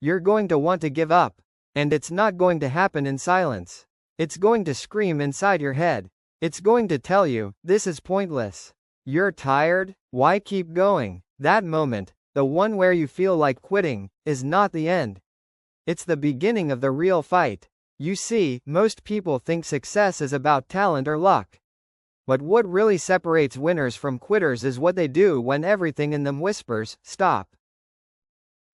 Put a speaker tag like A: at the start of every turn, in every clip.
A: You're going to want to give up. And it's not going to happen in silence. It's going to scream inside your head. It's going to tell you, this is pointless. You're tired? Why keep going? That moment, the one where you feel like quitting, is not the end. It's the beginning of the real fight. You see, most people think success is about talent or luck. But what really separates winners from quitters is what they do when everything in them whispers, stop.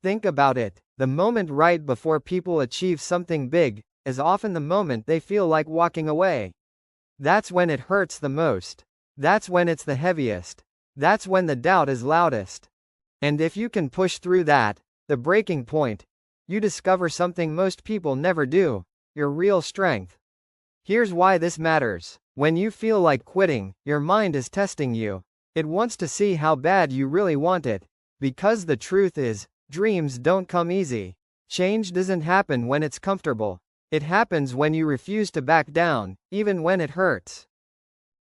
A: Think about it. The moment right before people achieve something big is often the moment they feel like walking away. That's when it hurts the most. That's when it's the heaviest. That's when the doubt is loudest. And if you can push through that, the breaking point, you discover something most people never do, your real strength. Here's why this matters. When you feel like quitting, your mind is testing you. It wants to see how bad you really want it. Because the truth is, dreams don't come easy. Change doesn't happen when it's comfortable. It happens when you refuse to back down, even when it hurts.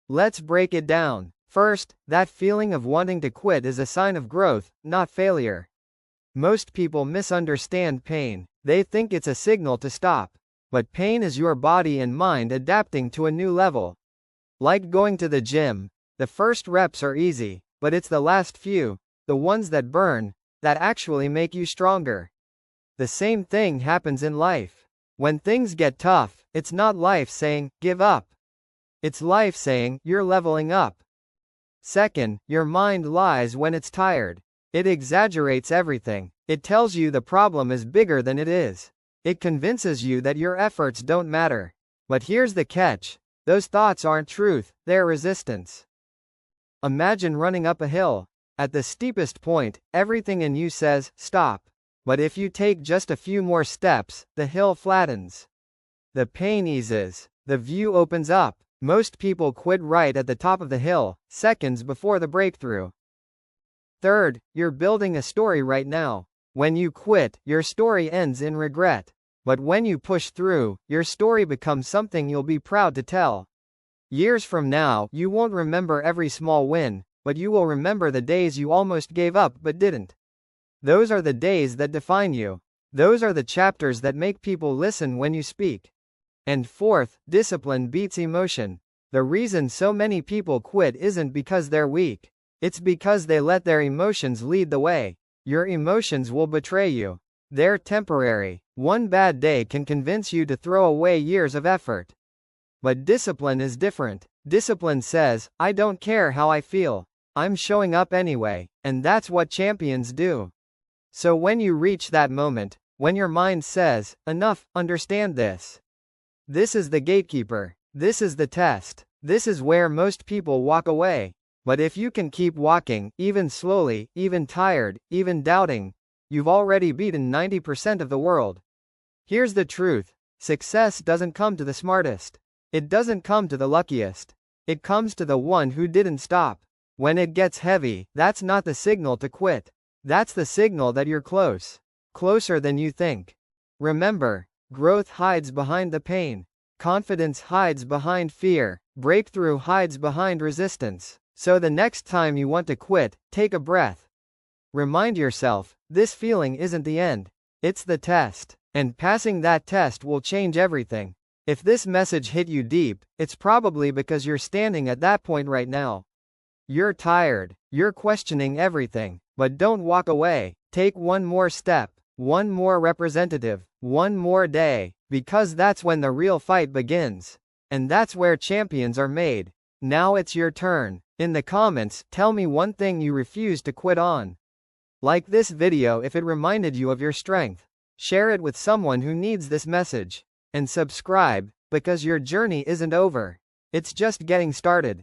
A: Let's break it down. First, that feeling of wanting to quit is a sign of growth, not failure. Most people misunderstand pain. They think it's a signal to stop. But pain is your body and mind adapting to a new level. Like going to the gym, the first reps are easy, but it's the last few, the ones that burn, that actually make you stronger. The same thing happens in life. When things get tough, it's not life saying, give up. It's life saying, you're leveling up. Second, your mind lies when it's tired. It exaggerates everything. It tells you the problem is bigger than it is. It convinces you that your efforts don't matter. But here's the catch. Those thoughts aren't truth, they're resistance. Imagine running up a hill. At the steepest point, everything in you says, stop. But if you take just a few more steps, the hill flattens. The pain eases. The view opens up. Most people quit right at the top of the hill, seconds before the breakthrough. Third, you're building a story right now. When you quit, your story ends in regret. But when you push through, your story becomes something you'll be proud to tell. Years from now, you won't remember every small win, but you will remember the days you almost gave up but didn't. Those are the days that define you. Those are the chapters that make people listen when you speak. And fourth, discipline beats emotion. The reason so many people quit isn't because they're weak. It's because they let their emotions lead the way. Your emotions will betray you. They're temporary. One bad day can convince you to throw away years of effort. But discipline is different. Discipline says, I don't care how I feel. I'm showing up anyway, and that's what champions do. So when you reach that moment, when your mind says, enough, understand this. This is the gatekeeper. This is the test. This is where most people walk away. But if you can keep walking, even slowly, even tired, even doubting, you've already beaten 90% of the world. Here's the truth. Success doesn't come to the smartest. It doesn't come to the luckiest. It comes to the one who didn't stop. When it gets heavy, that's not the signal to quit. That's the signal that you're close. Closer than you think. Remember, growth hides behind the pain. Confidence hides behind fear. Breakthrough hides behind resistance. So the next time you want to quit, take a breath. Remind yourself, this feeling isn't the end. It's the test. And passing that test will change everything. If this message hit you deep, it's probably because you're standing at that point right now. You're tired. You're questioning everything. But don't walk away. Take one more step. One more representative. One more day. Because that's when the real fight begins. And that's where champions are made. Now it's your turn. In the comments, tell me one thing you refuse to quit on. Like this video if it reminded you of your strength. Share it with someone who needs this message. And subscribe, because your journey isn't over. It's just getting started.